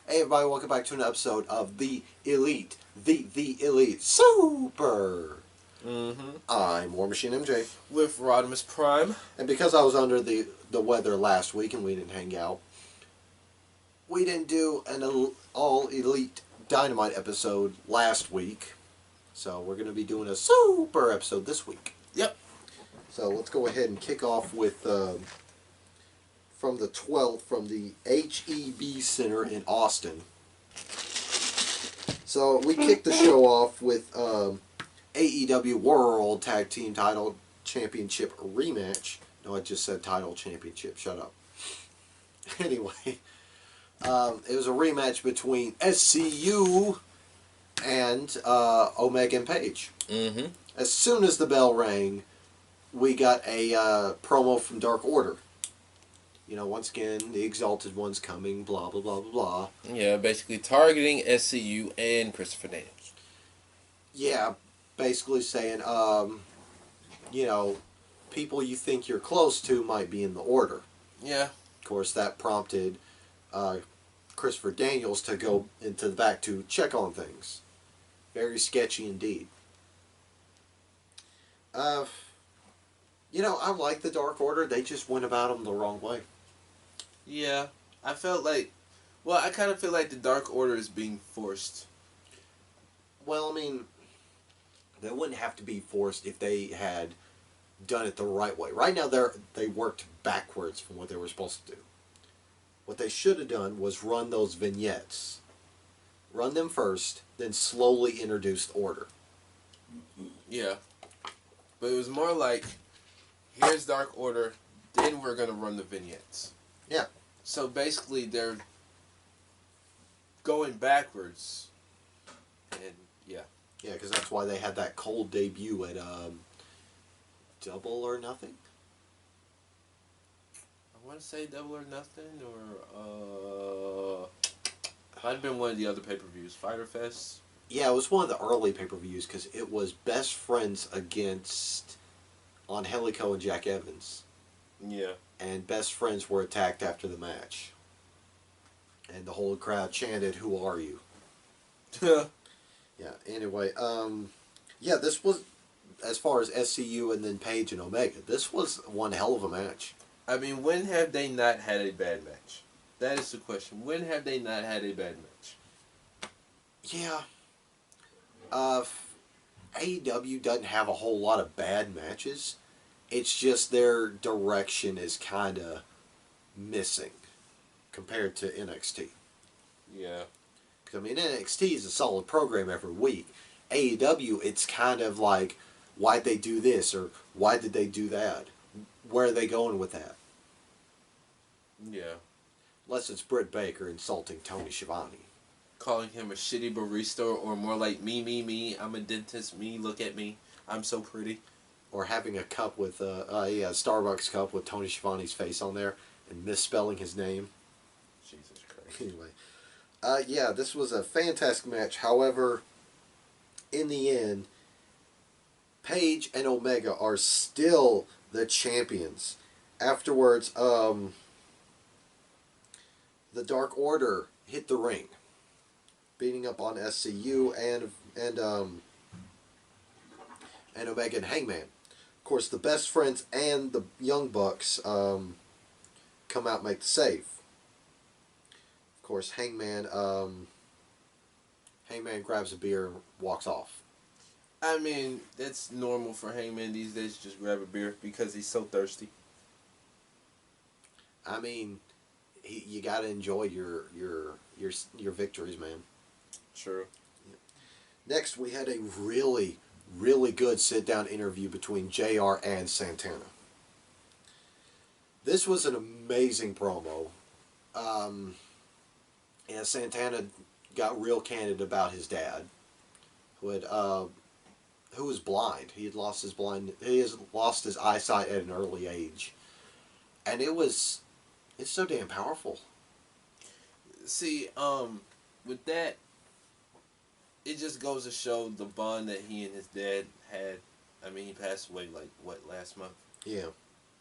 Hey everybody, welcome back to an episode of The Elite, the Elite Super. Mm-hmm. I'm War Machine MJ. With Rodimus Prime. And because I was under the weather last week and we didn't hang out, we didn't do an all Elite Dynamite episode last week. So we're going to be doing a super episode this week. Yep. So let's go ahead and kick off with from the 12th from the HEB Center in Austin. So we kicked the show off with AEW World Tag Team Title Championship rematch. No, I just said title championship. Shut up. Anyway, it was a rematch between SCU and Omega and Page. Mm-hmm. As soon as the bell rang, we got a promo from Dark Order. You know, once again, the Exalted One's coming, blah, blah, blah, blah, blah. Yeah, basically targeting SCU and Christopher Daniels. Yeah, basically saying, you know, people you think you're close to might be in the Order. Yeah. Of course, that prompted Christopher Daniels to go into the back to check on things. Very sketchy indeed. You know, I like the Dark Order. They just went about them the wrong way. Yeah. I kind of feel like the Dark Order is being forced. Well, I mean, they wouldn't have to be forced if they had done it the right way. Right now, they worked backwards from what they were supposed to do. What they should have done was run those vignettes. Run them first, then slowly introduce the Order. Yeah. But it was more like, here's Dark Order, then we're going to run the vignettes. Yeah. So basically, they're going backwards. And, yeah. Yeah, because that's why they had that cold debut at Double or Nothing. I want to say Double or Nothing, or might have been one of the other pay-per-views, Fyter Fest. Yeah, it was one of the early pay-per-views because it was Best Friends against Angelico and Jack Evans. Yeah. And Best Friends were attacked after the match. And the whole crowd chanted, "Who are you?" Yeah, anyway, yeah, this was, as far as SCU and then Page and Omega, this was one hell of a match. I mean, when have they not had a bad match? That is the question. When have they not had a bad match? Yeah. AEW doesn't have a whole lot of bad matches. It's just their direction is kind of missing compared to NXT. Yeah. Because, I mean, NXT is a solid program every week. AEW, it's kind of like, why'd they do this? Or why did they do that? Where are they going with that? Yeah. Unless it's Britt Baker insulting Tony Schiavone. Calling him a shitty barista, or more like me, I'm a dentist, me, look at me, I'm so pretty. Or having a cup with a Starbucks cup with Tony Schiavone's face on there and misspelling his name. Jesus Christ. Anyway, yeah, this was a fantastic match. However, in the end, Page and Omega are still the champions. Afterwards, the Dark Order hit the ring, beating up on SCU and Omega and Hangman. Of course, the Best Friends and the Young Bucks come out and make the save. Of course, Hangman grabs a beer and walks off. I mean, that's normal for Hangman these days, just grab a beer because he's so thirsty. I mean, you got to enjoy your victories, man. True. Next, we had a really, really good sit-down interview between JR and Santana. This was an amazing promo. And Santana got real candid about his dad, who was blind. He has lost his eyesight at an early age, and it's so damn powerful. See, with that, it just goes to show the bond that he and his dad had. I mean, he passed away, last month? Yeah.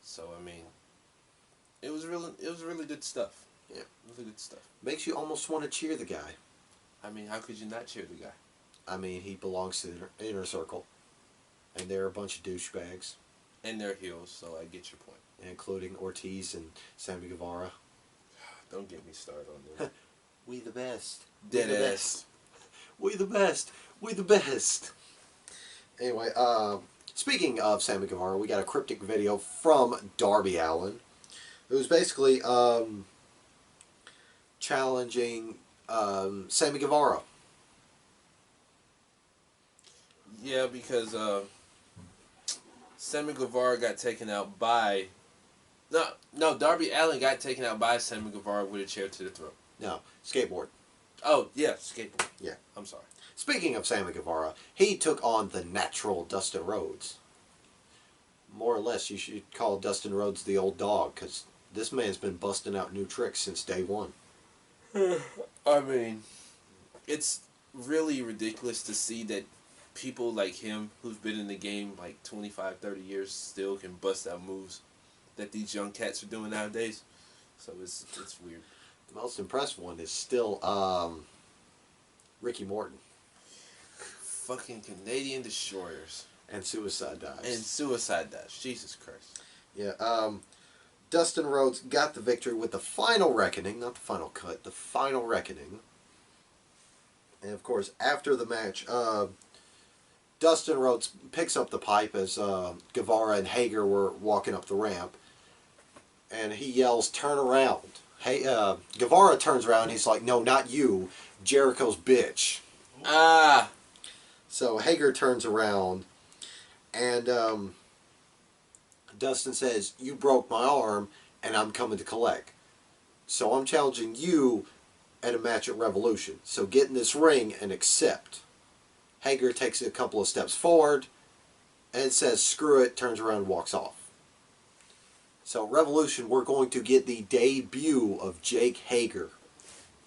So I mean, it was really good stuff. Yeah. Really good stuff. Makes you almost want to cheer the guy. I mean, how could you not cheer the guy? I mean, he belongs to the inner circle, and they're a bunch of douchebags, And they're heels, so I get your point. including Ortiz and Sammy Guevara. Don't get me started on that. We the best. Dead we the ass. best. We the best. We the best. Anyway, speaking of Sammy Guevara, we got a cryptic video from Darby Allin. It was basically challenging Sammy Guevara. Yeah, because Sammy Guevara got taken out by... No, Darby Allin got taken out by Sammy Guevara with a chair to the throat. No, skateboard. Oh, yeah, skateboard. Yeah. I'm sorry. Speaking of Sammy Guevara, he took on the natural Dustin Rhodes. More or less, you should call Dustin Rhodes the old dog, because this man's been busting out new tricks since day one. I mean, it's really ridiculous to see that people like him, who've been in the game like 25, 30 years, still can bust out moves that these young cats are doing nowadays. So it's weird. The most impressive one is still Ricky Morton. Fucking Canadian Destroyers. And Suicide Dives. And Suicide Dives. Jesus Christ. Yeah, Dustin Rhodes got the victory with the final reckoning, not the final cut, the final reckoning. And of course, after the match, Dustin Rhodes picks up the pipe as Guevara and Hager were walking up the ramp. And he yells, "Turn around." Hey, Guevara turns around and he's like, "No, not you. Jericho's bitch." Ah! So Hager turns around and Dustin says, "You broke my arm and I'm coming to collect. So I'm challenging you at a match at Revolution. So get in this ring and accept." Hager takes a couple of steps forward and says, "Screw it," turns around and walks off. So Revolution, we're going to get the debut of Jake Hager.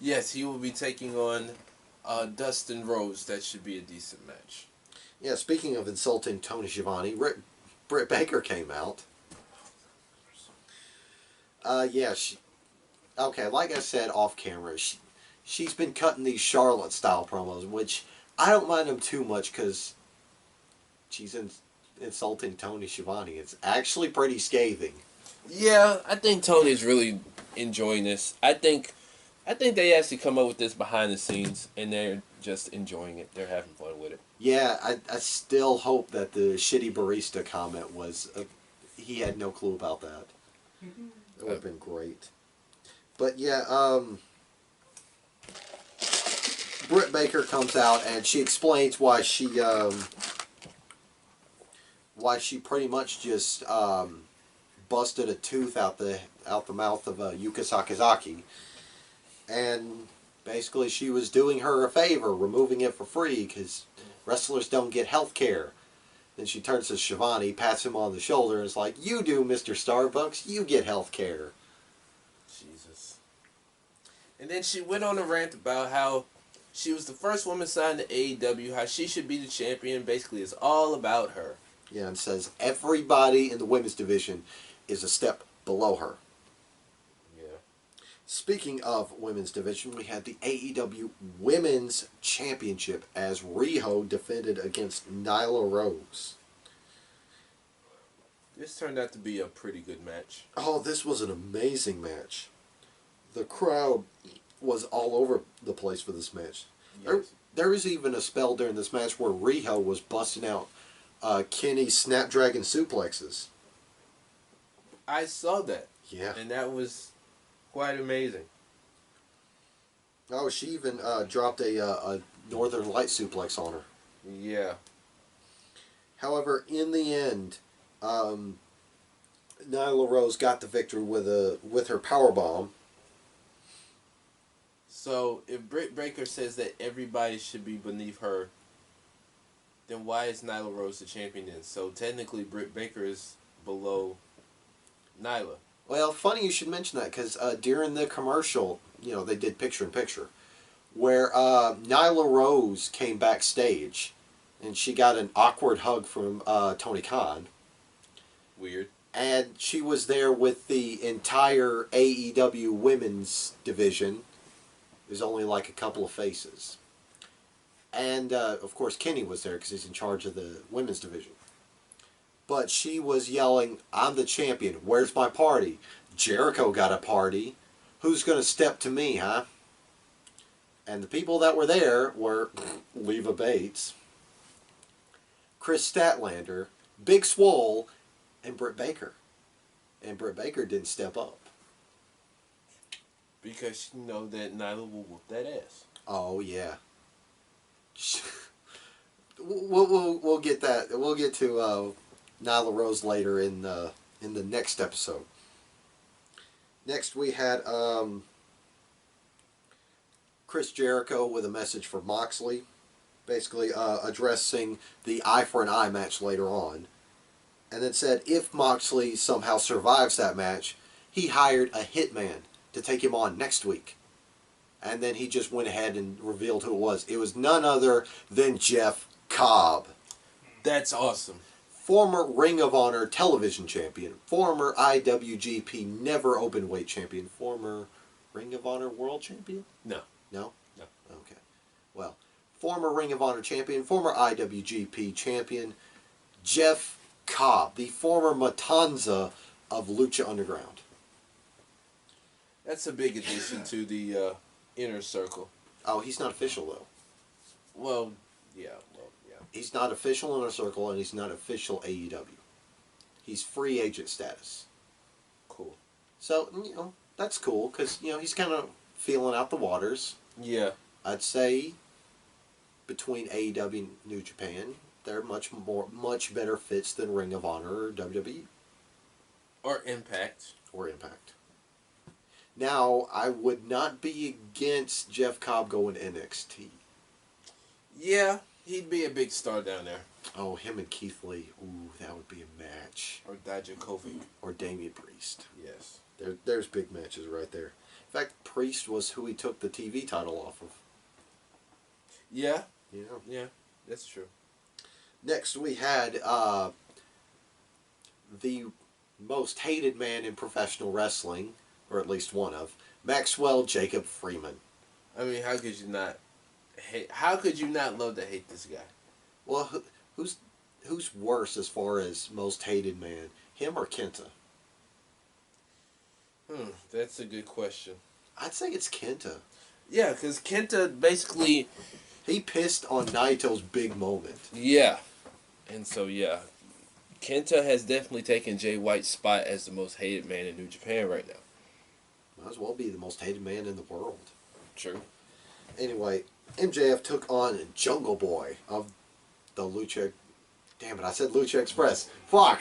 Yes, he will be taking on Dustin Rhodes. That should be a decent match. Yeah, speaking of insulting Tony Schiavone, Britt Baker came out. Yeah, okay, like I said off camera, she's been cutting these Charlotte-style promos, which I don't mind them too much because she's insulting Tony Schiavone. It's actually pretty scathing. Yeah, I think Tony's really enjoying this. I think they actually come up with this behind the scenes, and they're just enjoying it. They're having fun with it. Yeah, I still hope that the shitty barista comment was... he had no clue about that. It would have been great. But yeah, Britt Baker comes out and she explains why she pretty much just busted a tooth out the mouth of Yuka Sakazaki, and basically she was doing her a favor, removing it for free because wrestlers don't get health care. Then she turns to Schiavone, pats him on the shoulder, and is like, "You do, Mr. Starbucks. You get health care." Jesus. And then she went on a rant about how she was the first woman signed to AEW, how she should be the champion. Basically, it's all about her. Yeah, and says everybody in the women's division is a step below her. Yeah. Speaking of women's division, we had the AEW Women's Championship as Riho defended against Nyla Rose. This turned out to be a pretty good match. Oh, this was an amazing match. The crowd was all over the place for this match. Yes. There was even a spell during this match where Riho was busting out Kenny's Snapdragon suplexes. I saw that. Yeah. And that was quite amazing. Oh, she even dropped a Northern Light suplex on her. Yeah. However, in the end, Nyla Rose got the victory with her powerbomb. So, if Britt Baker says that everybody should be beneath her, then why is Nyla Rose the champion then? So, technically, Britt Baker is below Nyla. Well, funny you should mention that, because during the commercial, they did picture-in-picture, where Nyla Rose came backstage, and she got an awkward hug from Tony Khan. Weird. And she was there with the entire AEW women's division. There's only like a couple of faces. And, of course, Kenny was there because he's in charge of the women's division. But she was yelling, I'm the champion. Where's my party? Jericho got a party. Who's going to step to me, huh? And the people that were there were Leva Bates, Chris Statlander, Big Swole, and Britt Baker. And Britt Baker didn't step up. Because you know that Nyla will whoop that ass. Oh, yeah. We'll get that. We'll get to Nyla Rose later in the next episode. Next we had Chris Jericho with a message for Moxley, basically addressing the eye for an eye match later on, and then said if Moxley somehow survives that match, he hired a hitman to take him on next week. And then he just went ahead and revealed who it was. It was none other than Jeff Cobb. That's awesome. Former Ring of Honor television champion, former IWGP Never Openweight champion, former Ring of Honor world champion? No. No? No. Okay. Well, former Ring of Honor champion, former IWGP champion, Jeff Cobb, the former Matanza of Lucha Underground. That's a big addition to the inner circle. Oh, he's not official, though. Well, yeah. He's not official Inner Circle, and he's not official AEW. He's free agent status. Cool. So, that's cool, because, he's kind of feeling out the waters. Yeah. I'd say between AEW and New Japan, they're much better fits than Ring of Honor or WWE. Or Impact. Or Impact. Now, I would not be against Jeff Cobb going to NXT. Yeah, he'd be a big star down there. Oh, him and Keith Lee. Ooh, that would be a match. Or Dijakovic. Or Damian Priest. Yes. There's big matches right there. In fact, Priest was who he took the TV title off of. Yeah. Yeah. Yeah, that's true. Next, we had the most hated man in professional wrestling, or at least one of, Maxwell Jacob Freeman. I mean, how could you not hate? How could you not love to hate this guy? Well, who's worse as far as most hated man, him or Kenta? That's a good question. I'd say it's Kenta. Yeah, because Kenta basically... He pissed on Naito's big moment. Yeah. And so, yeah. Kenta has definitely taken Jay White's spot as the most hated man in New Japan right now. Might as well be the most hated man in the world. True. Anyway, MJF took on Jungle Boy of the Lucha... Damn it, I said Lucha Express. Fuck!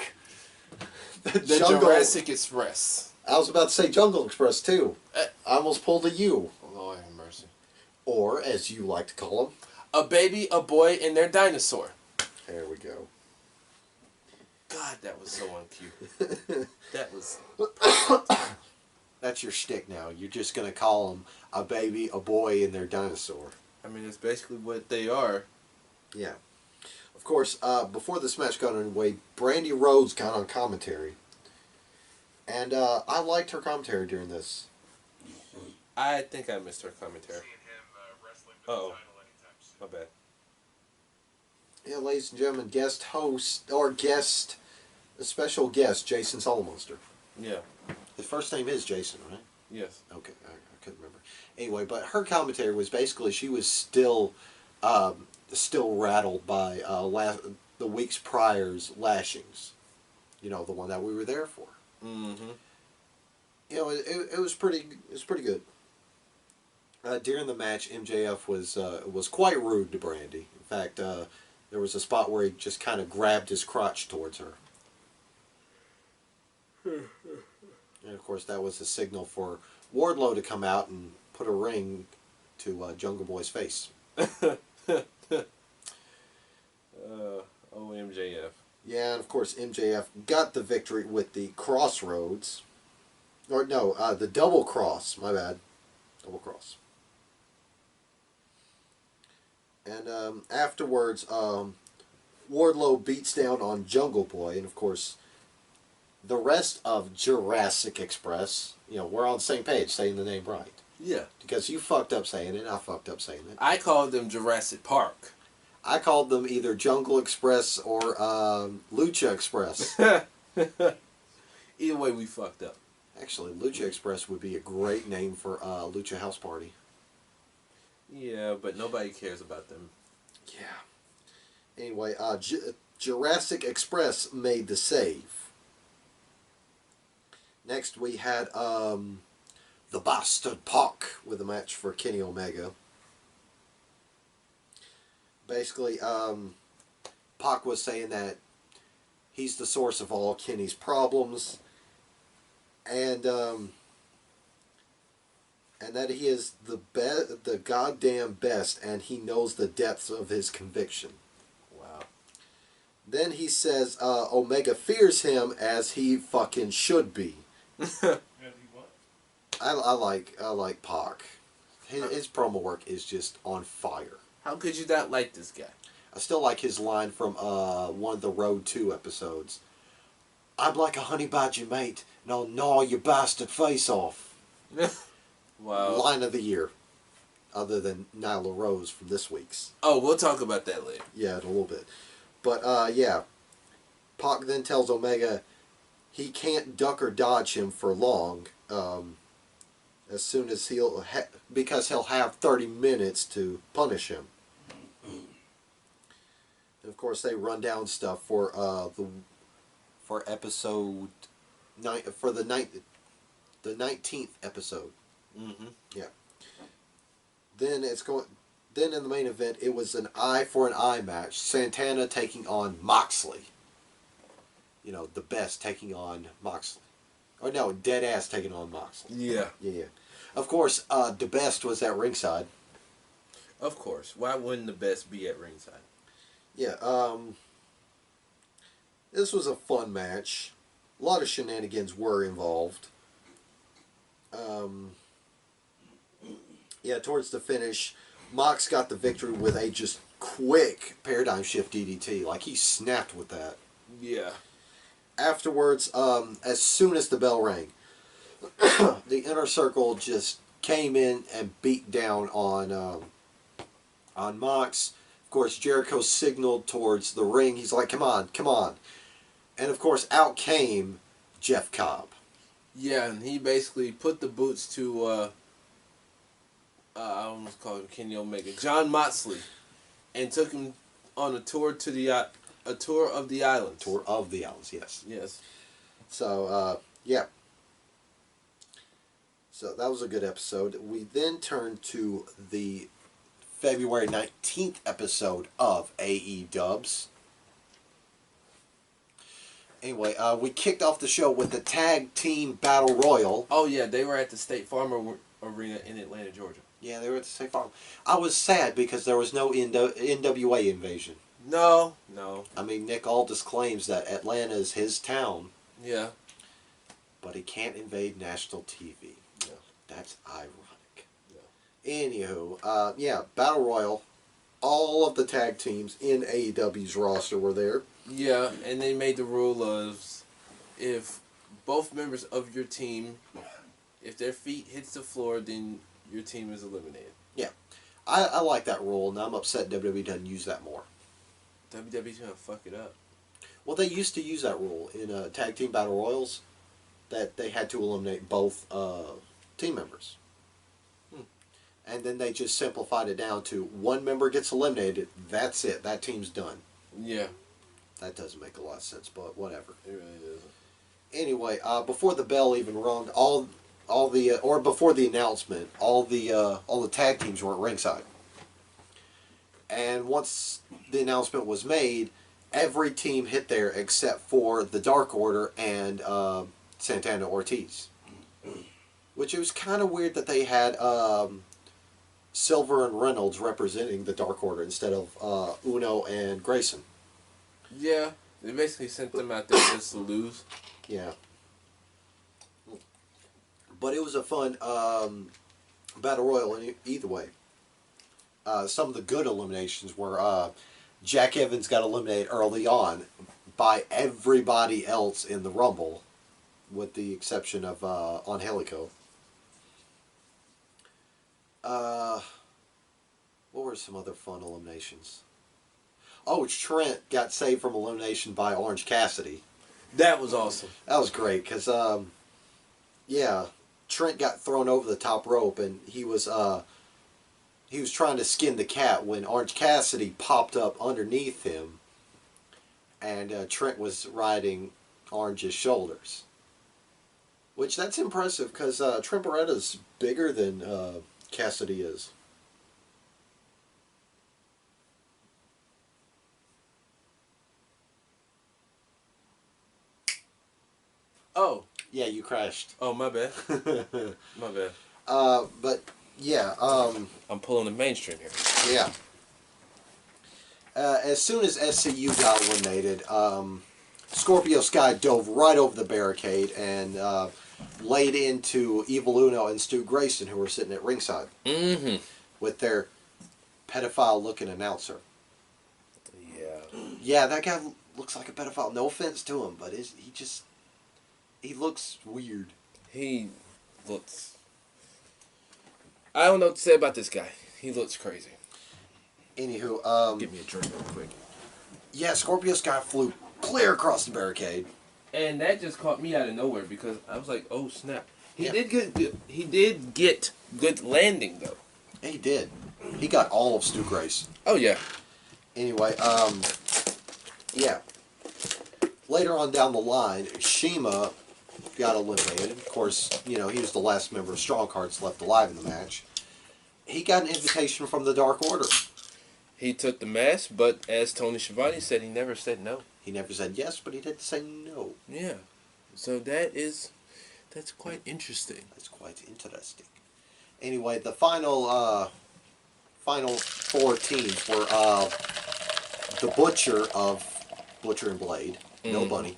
The Jurassic Express. I was about to say Jungle Express, too. I almost pulled a U. Lord have mercy. Or, as you like to call them... A baby, a boy, and their dinosaur. There we go. God, that was so uncute. That was... That's your shtick now. You're just going to call them a baby, a boy, and their dinosaur. I mean, it's basically what they are. Yeah. Of course, before this match got underway, Brandy Rhodes got on commentary. And I liked her commentary during this. I think I missed her commentary. Uh-oh. My bad. Yeah, ladies and gentlemen, a special guest, Jason Solomonster. Yeah. His first name is Jason, right? Yes. Okay, I couldn't remember. Anyway, but her commentary was basically she was still rattled by the week's prior's lashings. The one that we were there for. Mm-hmm. It was pretty good. During the match, MJF was quite rude to Brandy. In fact, there was a spot where he just kind of grabbed his crotch towards her. And of course, that was a signal for Wardlow to come out and put a ring to Jungle Boy's face. MJF. Yeah, and of course, MJF got the victory with the crossroads. Or no, the double cross. My bad. Double cross. And afterwards, Wardlow beats down on Jungle Boy, and of course, the rest of Jurassic Express, we're on the same page saying the name right. Yeah. Because you fucked up saying it, I fucked up saying it. I called them Jurassic Park. I called them either Jungle Express or Lucha Express. Either way, we fucked up. Actually, Lucha Express would be a great name for Lucha House Party. Yeah, but nobody cares about them. Yeah. Anyway, Jurassic Express made the save. Next, we had the Bastard Pac with a match for Kenny Omega. Basically, Pac was saying that he's the source of all Kenny's problems, and that he is the goddamn best, and he knows the depths of his conviction. Wow. Then he says Omega fears him as he fucking should be. I like Pac. His promo work is just on fire. How could you not like this guy? I still like his line from one of the Road 2 episodes. I'm like a honey badger, mate, and I'll gnaw your bastard face off. Wow. Line of the year. Other than Nyla Rose from this week's. Oh, we'll talk about that later. Yeah, in a little bit. But, yeah. Pac then tells Omega he can't duck or dodge him for long. As soon as because he'll have 30 minutes to punish him. And of course, they run down stuff for episode 9 for the 19th episode. Mm-hmm. Yeah. Then Then in the main event, it was an eye for an eye match. Santana taking on Moxley. The best taking on Moxley. Or no, Deadass taking on Moxley. Yeah. Yeah. Of course, the best was at ringside. Of course. Why wouldn't the best be at ringside? Yeah. This was a fun match. A lot of shenanigans were involved. Yeah, towards the finish, Mox got the victory with a just quick paradigm shift DDT. Like, he snapped with that. Yeah. Afterwards, as soon as the bell rang, the Inner Circle just came in and beat down on Mox. Of course, Jericho signaled towards the ring. He's like, come on, come on. And of course, out came Jeff Cobb. Yeah, and he basically put the boots to, I almost called him Kenny Omega, John Moxley, and took him on a tour to a tour of the islands. Tour of the islands, yes. Yes. So, yeah. So that was a good episode. We then turned to the February 19th episode of AEW. Anyway, we kicked off the show with the Tag Team Battle Royal. Oh, yeah, they were at the State Farm Arena in Atlanta, Georgia. Yeah, they were at the State Farm. I was sad because there was no NWA invasion. No. I mean, Nick Aldis claims that Atlanta is his town. Yeah. But he can't invade national TV. No. That's ironic. No. Anywho, yeah, Battle Royal. All of the tag teams in AEW's roster were there. Yeah, and they made the rule of if both members of your team, if their feet hits the floor, then your team is eliminated. Yeah. I like that rule, and I'm upset WWE doesn't use that more. WWE's going to fuck it up. Well, they used to use that rule in tag team battle royals, that they had to eliminate both team members. And then they just simplified it down to one member gets eliminated, that's it, that team's done. Yeah. That doesn't make a lot of sense, but whatever. It really doesn't. Anyway, before the bell even rung, before the announcement, all the tag teams were at ringside. And once the announcement was made, every team hit there except for the Dark Order and Santana Ortiz. Which it was kind of weird that they had Silver and Reynolds representing the Dark Order instead of Uno and Grayson. Yeah, they basically sent them out there just to lose. Yeah. But it was a fun battle royal either way. Some of the good eliminations were Jack Evans got eliminated early on by everybody else in the Rumble. with the exception of Angelico. What were some other fun eliminations? Oh, Trent got saved from elimination by Orange Cassidy. That was awesome. That was great because, yeah, Trent got thrown over the top rope and he was trying to skin the cat when Orange Cassidy popped up underneath him, and Trent was riding Orange's shoulders. Which, that's impressive because Trent Beretta's bigger than Cassidy is. Oh. Yeah, you crashed. Oh, my bad. My bad. But, yeah. I'm pulling the mainstream here. Yeah. As soon as SCU got eliminated, Scorpio Sky dove right over the barricade and laid into Evil Uno and Stu Grayson, who were sitting at ringside, with their pedophile-looking announcer. Yeah. Yeah, that guy looks like a pedophile. No offense to him, but he looks weird. He looks... I don't know what to say about this guy. He looks crazy. Anywho, Give me a drink real quick. Yeah, Scorpio Sky flew clear across the barricade. And that just caught me out of nowhere because I was like, "Oh snap!" He Yeah. did get good landing though. He did. He got all of Stu Grayson. Oh yeah. Anyway, yeah. Later on down the line, Shima got eliminated. Of course, he was the last member of Strong Hearts left alive in the match. He got an invitation from the Dark Order. He took the mask, but as Tony Schiavone said, he never said no. He never said yes, but he did say no. Yeah. So that's quite interesting. That's quite interesting. Anyway, the final four teams were the Butcher of Butcher and Blade, no Bunny.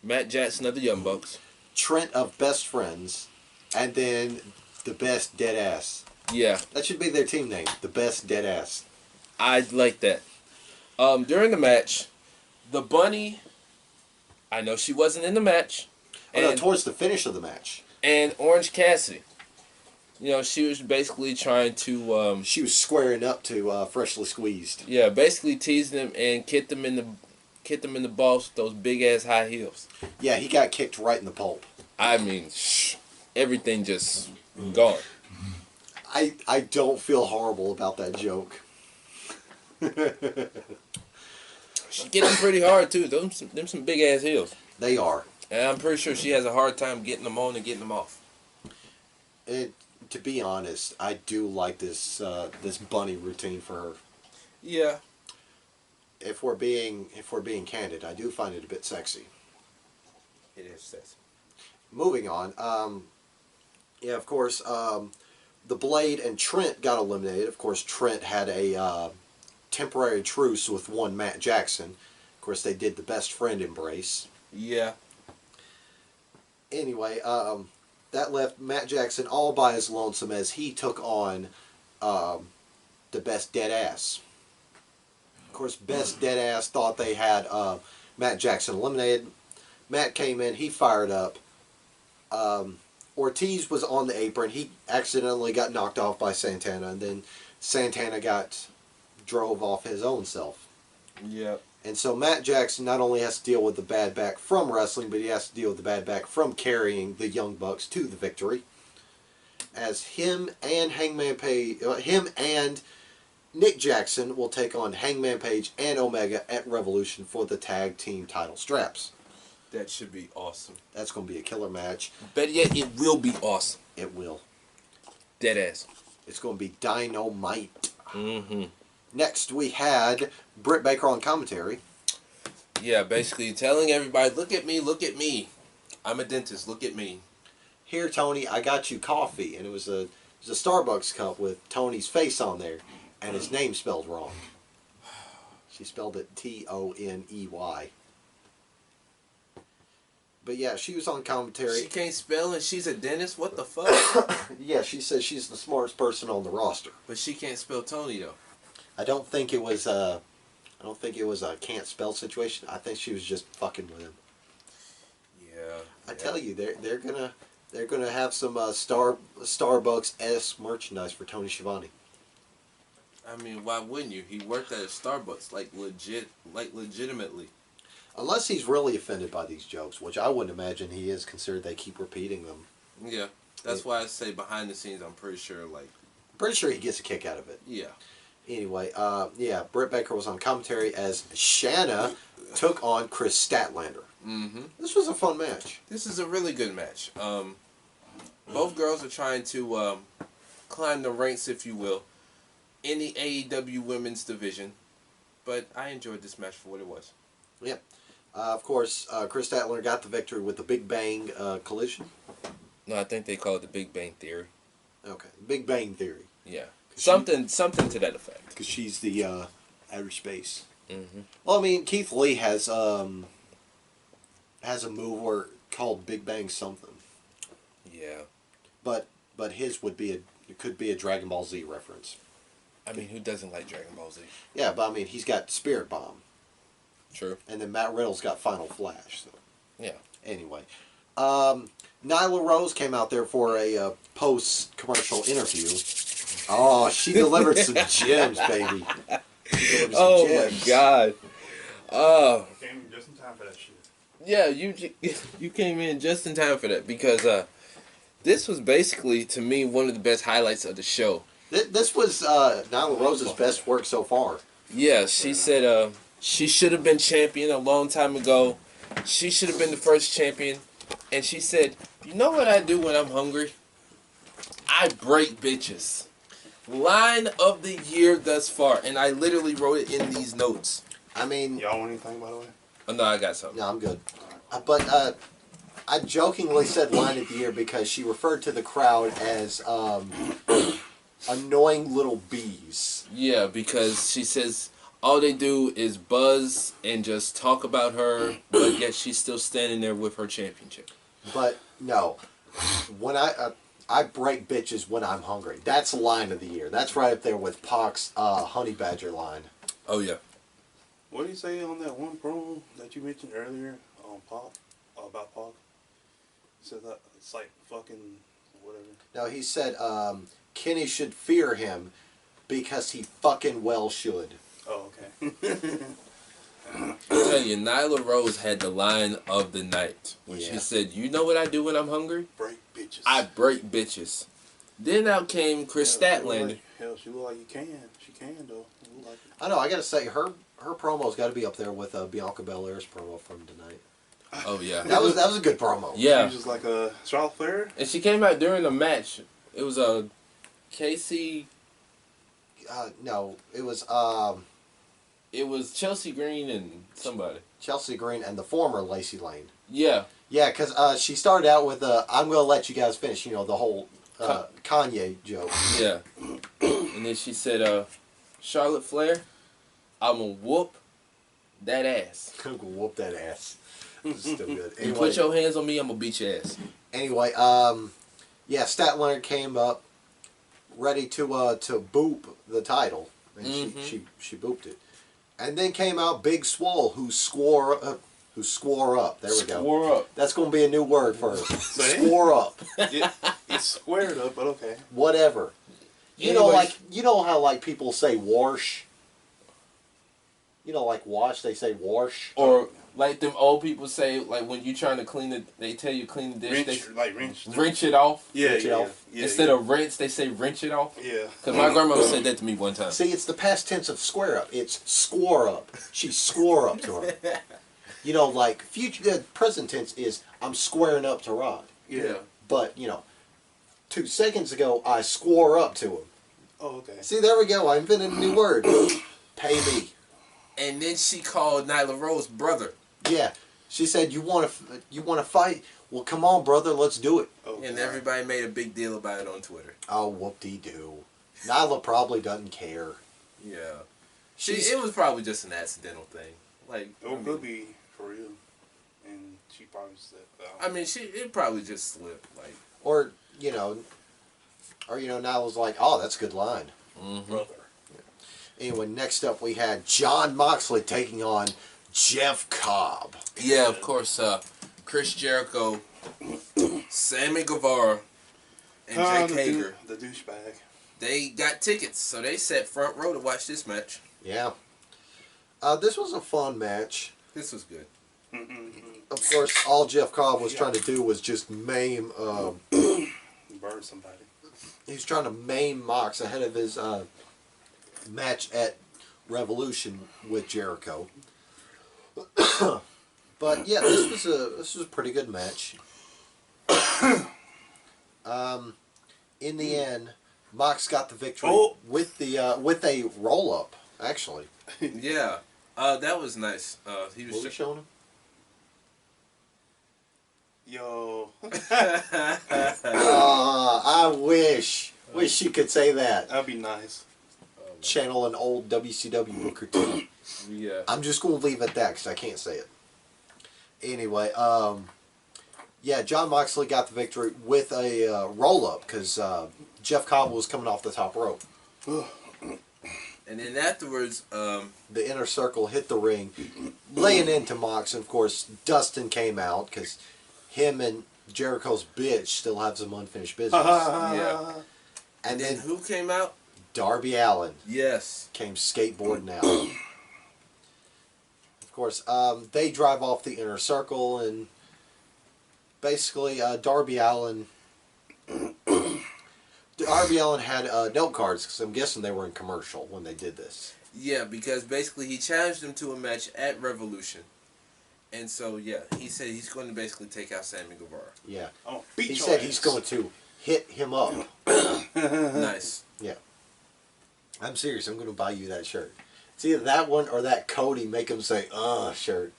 Matt Jackson of the Young Bucks. Trent of Best Friends, and then the Best Dead Ass. Yeah. That should be their team name, the Best Dead Ass. I like that. During the match, the Bunny, I know she wasn't in the match. Oh, no, towards the finish of the match. And Orange Cassidy. She was basically trying to... she was squaring up to Freshly Squeezed. Yeah, basically teasing him and kicked him in the balls with those big-ass high heels. Yeah, he got kicked right in the pulp. I mean, everything just gone. I don't feel horrible about that joke. She get them pretty hard, too. Them some big-ass heels. They are. And I'm pretty sure she has a hard time getting them on and getting them off. To be honest, I do like this bunny routine for her. Yeah. If we're being candid, I do find it a bit sexy. It is sexy. Moving on. Yeah, of course, the Blade and Trent got eliminated. Of course, Trent had a temporary truce with one Matt Jackson. Of course, they did the best friend embrace. Yeah. Anyway, that left Matt Jackson all by his lonesome as he took on the Best Dead Ass. Of course, Best Dead Ass thought they had Matt Jackson eliminated. Matt came in, he fired up. Ortiz was on the apron. He accidentally got knocked off by Santana, and then Santana drove off his own self. Yeah. And so Matt Jackson not only has to deal with the bad back from wrestling, but he has to deal with the bad back from carrying the Young Bucks to the victory. As him and Nick Jackson will take on Hangman Page and Omega at Revolution for the tag team title straps. That should be awesome. That's going to be a killer match. Better yet, it will be awesome. It will. Dead ass. It's going to be dynamite. Mm-hmm. Next, we had Britt Baker on commentary. Yeah, basically telling everybody, look at me, look at me. I'm a dentist, look at me. Here, Tony, I got you coffee. And it was a Starbucks cup with Tony's face on there. And his name spelled wrong. She spelled it Toney. But yeah, she was on commentary. She can't spell and she's a dentist? What the fuck? Yeah, she says she's the smartest person on the roster. But she can't spell Tony, though. I don't think it was a can't spell situation. I think she was just fucking with him. I tell you, they're gonna have some Starbucks-esque merchandise for Tony Schiavone. I mean, why wouldn't you? He worked at a Starbucks, legitimately. Unless he's really offended by these jokes, which I wouldn't imagine he is, considered they keep repeating them. Yeah, that's why I say behind the scenes, I'm pretty sure, Pretty sure he gets a kick out of it. Yeah. Anyway, Britt Baker was on commentary as Shanna took on Chris Statlander. Mm-hmm. This was a fun match. This is a really good match. Both girls are trying to climb the ranks, if you will, in the AEW women's division. But I enjoyed this match for what it was. Yeah. Of course, Chris Statlander got the victory with the Big Bang collision. No, I think they call it the Big Bang Theory. Okay, Big Bang Theory. Yeah. Something to that effect. Because she's the outer space. Mm-hmm. Well, I mean, Keith Lee has a move called Big Bang something. Yeah. But his could be a Dragon Ball Z reference. I mean, who doesn't like Dragon Ball Z? Yeah, but I mean, he's got Spirit Bomb. True. And then Matt Riddle's got Final Flash. So. Yeah. Anyway. Nyla Rose came out there for a post-commercial interview. Oh, she delivered some gems, baby. Oh, my God. Oh. Came just in time for that shit. Yeah, you came in just in time for that because this was basically, to me, one of the best highlights of the show. This was Nyla Rose's best work so far. Yeah, she said she should have been champion a long time ago. She should have been the first champion. And she said, you know what I do when I'm hungry? I break bitches. Line of the year thus far. And I literally wrote it in these notes. I mean... Y'all want anything, by the way? Oh, no, I got something. No, I'm good. But I jokingly said line of the year because she referred to the crowd as annoying little bees. Yeah, because she says all they do is buzz and just talk about her, but yet she's still standing there with her championship. But no, when I break bitches when I'm hungry. That's line of the year. That's right up there with Pac's Honey Badger line. Oh yeah. What did he say on that one promo that you mentioned earlier on Pac, about Pac? He said that it's like fucking whatever. No, he said Kenny should fear him because he fucking well should. Oh, okay. I tell you, Nyla Rose had the line of the night when she said, "You know what I do when I'm hungry? Break bitches. I break bitches." Then out came Chris Statlander. Hell, she look like you can. She can though. Look like I know. I gotta say her promo's got to be up there with Bianca Belair's promo from tonight. Oh yeah, That was a good promo. yeah. She was just like a Charlotte Flair. And she came out during the match. It was a Casey. No, it was It was Chelsea Green and somebody. Chelsea Green and the former Lacey Lane. Yeah. Yeah, because she started out with I'm gonna let you guys finish. You know, the whole Kanye joke. Yeah. And then she said, Charlotte Flair, I'm gonna whoop that ass. I'm gonna whoop that ass. This is still good. You put your hands on me, I'm gonna beat your ass. Anyway, Statlander came up ready to boop the title, and she booped it, and then came out Big Swole, who swore up. There we go. Swore up. That's gonna be a new word for her. Say? Swore up. It's squared up, but okay. Whatever. You know, how like people say wash. You know, like wash, they say wash. Or like them old people say, like when you trying to clean it, they tell you clean the dish. Wrench it off. Yeah, Wrench it off. Yeah, Instead of rinse, they say wrench it off. Yeah. Because my grandmother said that to me one time. See, it's the past tense of square up. It's score up. She swore up to her. You know, like present tense is I'm squaring up to Rod. Yeah. But 2 seconds ago I swore up to him. Oh, okay. See, there we go. I invented a new word. Pay me. And then she called Nyla Rose brother. Yeah. She said, "You want to fight? Well, come on, brother. Let's do it." Oh, And everybody made a big deal about it on Twitter. Oh, whoop-de-doo. Nyla probably doesn't care. Yeah. It was probably just an accidental thing. Like, It could be for real, and she probably said. I mean, it probably just slipped. Like, Or Nyla's like, "Oh, that's a good line." Brother. Anyway, next up we had Jon Moxley taking on Jeff Cobb. yeah, of course, Chris Jericho Sammy Guevara and Jake Hager. The douchebag. They got tickets, so they sat front row to watch this match. Yeah. This was a fun match. This was good. Of course, all Jeff Cobb was trying to do was just maim. Burn somebody. He was trying to maim Mox ahead of his match at Revolution with Jericho. But yeah, this was a pretty good match. In the end, Mox got the victory with a roll up. Actually, Yeah, that was nice. He was what were you showing him? Yo. I wish you could say that. That'd be nice. Channel an old WCW Booker T. Yeah. I'm just going to leave it at that because I can't say it. Anyway, yeah, John Moxley got the victory with a roll-up because Jeff Cobb was coming off the top rope. And then afterwards, The Inner Circle hit the ring, laying into Mox, and of course Dustin came out because him and Jericho's bitch still have some unfinished business. yeah. And then then who came out? Darby Allin Yes. came skateboarding out. Of course, they drive off the Inner Circle, and basically Darby Allin had note cards because I'm guessing they were in commercial when they did this. Yeah, because basically he challenged him to a match at Revolution. And so, yeah, he said he's going to basically take out Sammy Guevara. Yeah. Oh, beat He your said ass. he's going to hit him up. Nice. Yeah. I'm serious. I'm going to buy you that shirt. It's either that one or that Cody make him say, shirt.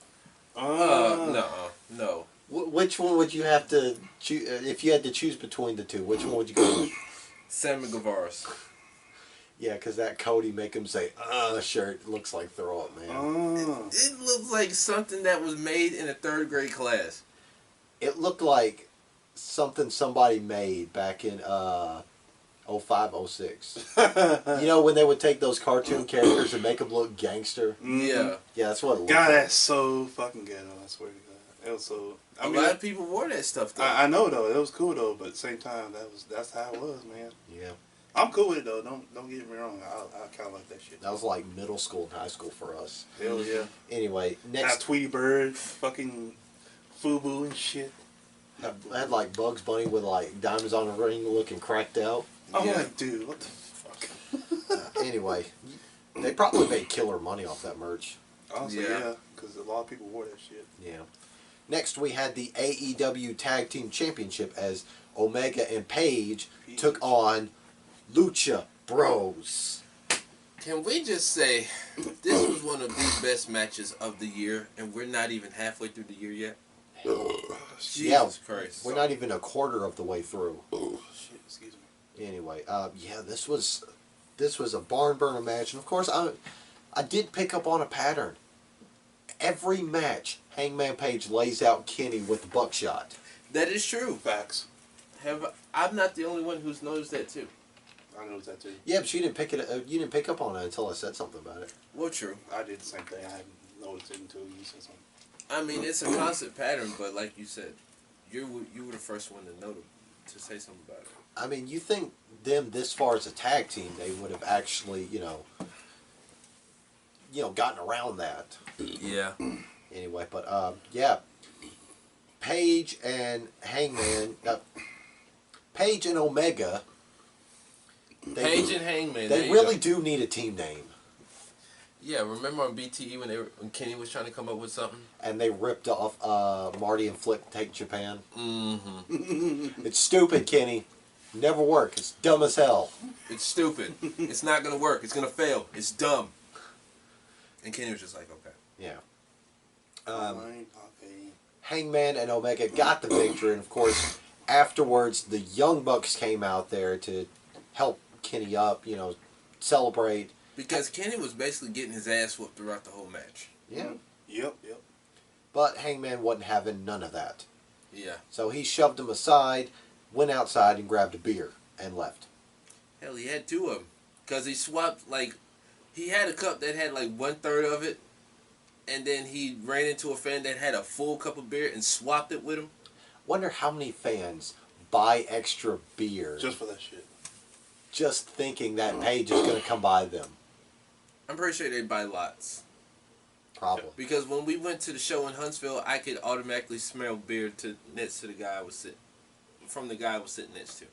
No. Which one would you have to choose? If you had to choose between the two, which one would you go with? Sammy Guevara's. Yeah, because that Cody make him say, shirt looks like throw up, man. It looks like something that was made in a 3rd grade class. It looked like something somebody made back in 05, 06. You know, when they would take those cartoon characters and make them look gangster? Yeah. Yeah, that's what it looked God, like. that's so fucking ghetto. I swear to God. It was so. A lot of people wore that stuff, though. I know though. It was cool though, but at the same time, that's how it was, man. Yeah. I'm cool with it though. Don't get me wrong. I kind of like that shit. That was like middle school and high school for us. Hell yeah. Anyway, That next Tweety Bird, fucking FUBU and shit. I had like Bugs Bunny with like diamonds on the ring looking cracked out. I'm Yeah. like, dude, what the fuck? Anyway, they probably made killer money off that merch. Honestly, Yeah. yeah, because a lot of people wore that shit. Yeah. Next, we had the AEW Tag Team Championship as Omega and Paige took on Lucha Bros. Can we just say this was one of the best matches of the year, and we're not even halfway through the year yet? Jesus Christ. We're not even a quarter of the way through. Shit, excuse me. Anyway, yeah, this was a barn burner match, and of course, I did pick up on a pattern. Every match, Hangman Page lays out Kenny with the buckshot. That is true. Facts. I'm not the only one who's noticed that too. I noticed that too. Yeah, but you didn't pick up on it until I said something about it. Well, true. I did the same thing. I hadn't noticed it until you said something. I mean, it's a constant pattern, but like you said, you were the first one to to say something about it. I mean, you think them this far as a tag team, they would have actually, gotten around that. Yeah. Anyway, but yeah, Paige and Hangman, Paige and Omega. Paige and Hangman. They really do need a team name. Yeah, remember on BTE when Kenny was trying to come up with something? And they ripped off Marty and Flick Take Japan. Mm-hmm. It's stupid, Kenny. Never work. It's dumb as hell. It's stupid. It's not going to work. It's going to fail. It's dumb. And Kenny was just like, okay. Yeah. Okay. Hangman and Omega got the victory, and of course, afterwards, the Young Bucks came out there to help Kenny up, celebrate. Because Kenny was basically getting his ass whooped throughout the whole match. Yeah. Yep. But Hangman wasn't having none of that. Yeah. So he shoved him aside, went outside, and grabbed a beer, and left. Hell, he had 2 of them. Because he swapped, he had a cup that had 1/3 of it, and then he ran into a fan that had a full cup of beer and swapped it with him. Wonder how many fans buy extra beer Just for that shit. just thinking that Paige is going to come by them. I'm pretty sure they buy lots. Probably. Because when we went to the show in Huntsville, I could automatically smell beer next to the guy I was sitting next to.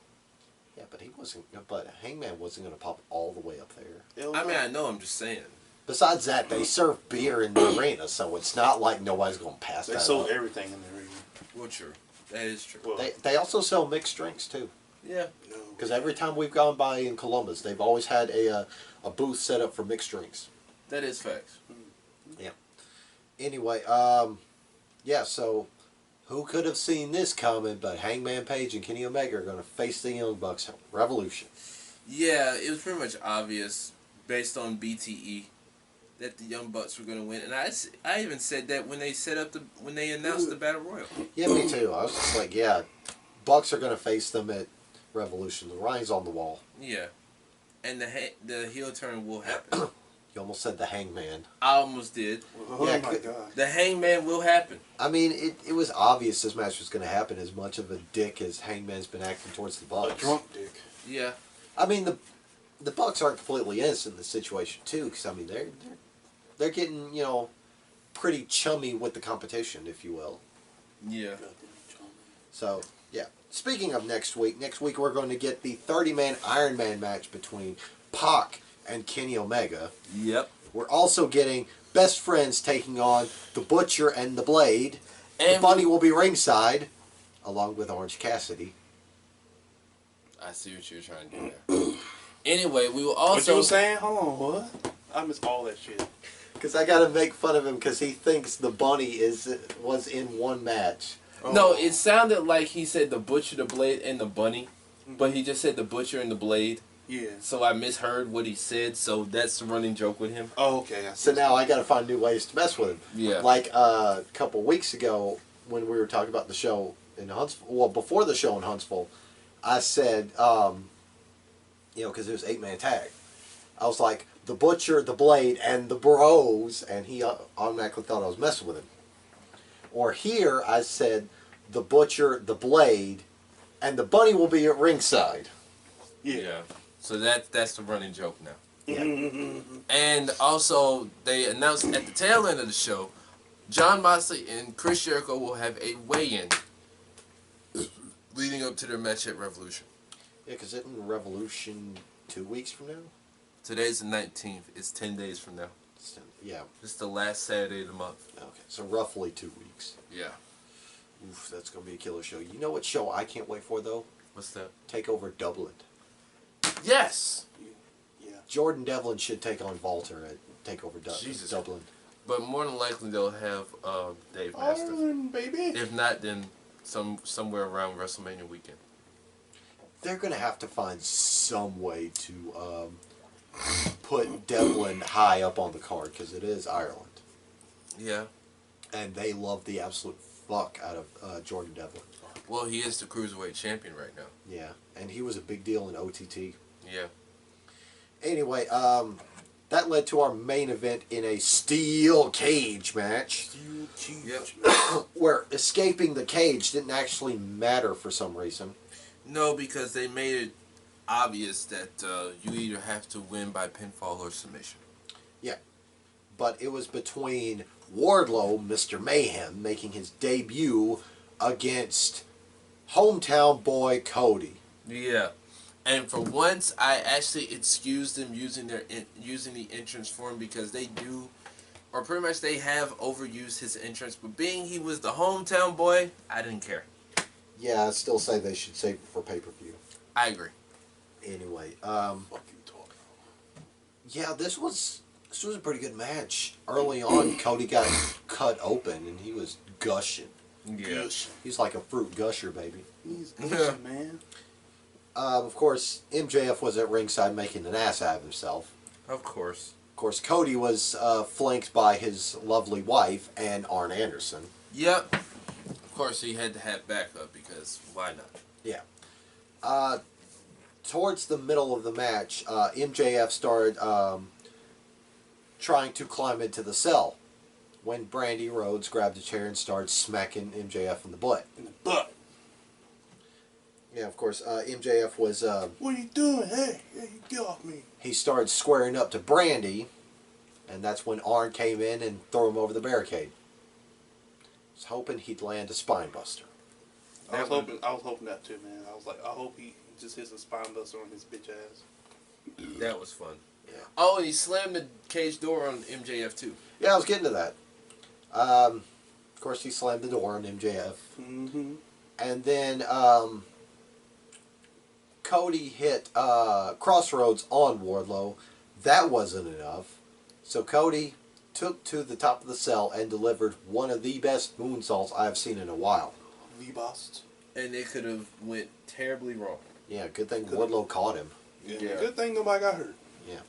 Yeah, but he wasn't. But Hangman wasn't going to pop all the way up there. Hell I mean, no. I know. I'm just saying. Besides that, they serve beer in the arena, so it's not like nobody's going to pass They that sold up. everything in the arena. Well, true. That is true. Well, They also sell mixed drinks too. Yeah. no. Because every time we've gone by in Columbus, they've always had a booth set up for mixed drinks. That is facts. Anyway, yeah. So, who could have seen this coming? But Hangman Page and Kenny Omega are going to face the Young Bucks at Revolution. Yeah, it was pretty much obvious based on BTE that the Young Bucks were going to win, and I even said that when they announced the Battle Royal. Yeah, me too. I was just like, yeah, Bucks are going to face them at Revolution. The writing's on the wall. Yeah, and the heel turn will happen. You almost said the Hangman. I almost did. Oh Yeah, my god. The Hangman will happen. I mean, it was obvious this match was going to happen. As much of a dick as Hangman's been acting towards the A Bucks. drunk dick. Yeah. I mean, the Bucks aren't completely innocent in the situation too, because I mean they're getting pretty chummy with the competition, if you will. Yeah. So yeah. Speaking of next week we're going to get the 30-man Iron Man match between Pac and Kenny Omega. Yep. We're also getting Best Friends taking on the Butcher and the Blade. And the Bunny will be ringside, along with Orange Cassidy. I see what you're trying to do there. Anyway, we will What you also. was saying? Hold on, what? I missed all that shit. Because I got to make fun of him because he thinks the Bunny was in one match. No, Oh. it sounded like he said the Butcher, the Blade, and the Bunny, but he just said the Butcher and the Blade. Yeah. So I misheard what he said. So that's the running joke with him. Oh, okay. I see. So now I got to find new ways to mess with him. Yeah. Like a couple weeks ago when we were talking about the show in Huntsville, well, before the show in Huntsville, I said, because it was 8-man tag. I was like, the Butcher, the Blade, and the Bros, and he automatically thought I was messing with him. Or here, I said, the Butcher, the Blade, and the Bunny will be at ringside. Yeah. So that's the running joke now. Yeah. And also, they announced at the tail end of the show, John Moxley and Chris Jericho will have a weigh-in leading up to their match at Revolution. Yeah, because isn't Revolution 2 weeks from now? Today's the 19th. It's 10 days from now. Yeah. It's the last Saturday of the month. Okay, so roughly 2 weeks. Yeah. Oof, that's going to be a killer show. You know what show I can't wait for, though? What's that? Takeover Dublin. Yes! Yeah. Jordan Devlin should take on Walter at Takeover Jesus. Dublin. But more than likely they'll have Dave Mastiff. Ireland, baby. If not, then somewhere around WrestleMania weekend. They're going to have to find some way to put Devlin high up on the card, because it is Ireland. Yeah. And they love the absolute fuck out of Jordan Devlin. Well, he is the Cruiserweight champion right now. Yeah, and he was a big deal in OTT. Yeah. Anyway, that led to our main event in a steel cage match, Yep. where escaping the cage didn't actually matter for some reason. No, because they made it obvious that you either have to win by pinfall or submission. But it was between Wardlow, Mr. Mayhem, making his debut against hometown boy Cody. Yeah. And for once, I actually excused them using the entrance for him because they do, or pretty much they have overused his entrance. But being he was the hometown boy, I didn't care. Yeah, I still say they should save it for pay-per-view. I agree. Anyway, Fuck you talking. yeah, this was a pretty good match. Early on, Cody got cut open and he was gushing. Yeah. He's like a fruit gusher, baby. He's good, man. Of course, MJF was at ringside making an ass out of himself. Of course. Of course, Cody was flanked by his lovely wife and Arn Anderson. Yep. Of course, he had to have backup because why not? Yeah. Towards the middle of the match, MJF started trying to climb into the cell when Brandy Rhodes grabbed a chair and started smacking MJF in the butt. In the butt. Yeah, of course. MJF was. What are you doing? Hey, you get off me. He started squaring up to Brandy, and that's when Arn came in and threw him over the barricade. Was hoping he'd land a spine buster. I was hoping that too, man. I was like, I hope he just hits a spine buster on his bitch ass. That was fun. Yeah. Oh, and he slammed the cage door on MJF too. Yeah, I was getting to that. Of course, he slammed the door on MJF. Mm-hmm. And then Cody hit Crossroads on Wardlow. That wasn't enough. So Cody took to the top of the cell and delivered one of the best moonsaults I've seen in a while. The bust. And it could have went terribly wrong. Yeah, good thing Wardlow caught him. Yeah. Yeah. Good thing nobody got hurt. Yeah.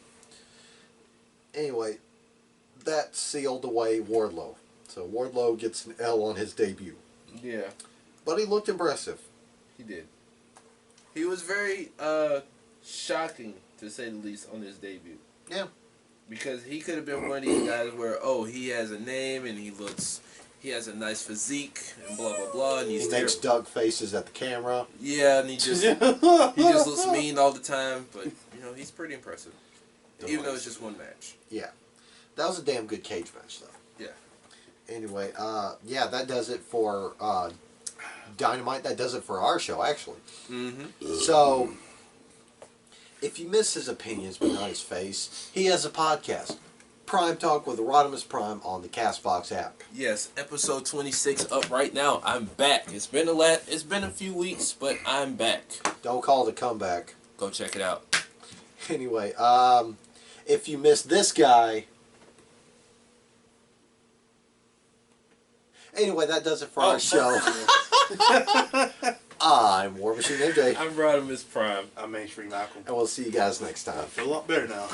Anyway, that sealed away Wardlow. So Wardlow gets an L on his debut. Yeah, But he looked impressive. he did. He was very shocking, to say the least, on his debut. Yeah. Because he could have been one of these guys where, oh, he has a name and he has a nice physique and blah blah blah, and He he's makes Doug faces at the camera. yeah, and he just looks mean all the time. But he's pretty impressive, even though it's just one match. Yeah. That was a damn good cage match, though. Yeah. Anyway, yeah, that does it for Dynamite. That does it for our show, actually. Mm-hmm. So, if you miss his opinions but not his face, he has a podcast, Prime Talk with Rodimus Prime, on the CastBox app. Yes, episode 26 up right now. I'm back. It's been a few weeks, but I'm back. Don't call it a comeback. Go check it out. Anyway, if you miss this guy... Anyway, that does it for our show. I'm War Machine MJ. I'm Rodimus Prime. I'm Mainstream Malcolm. And we'll see you guys next time. I feel a lot better now.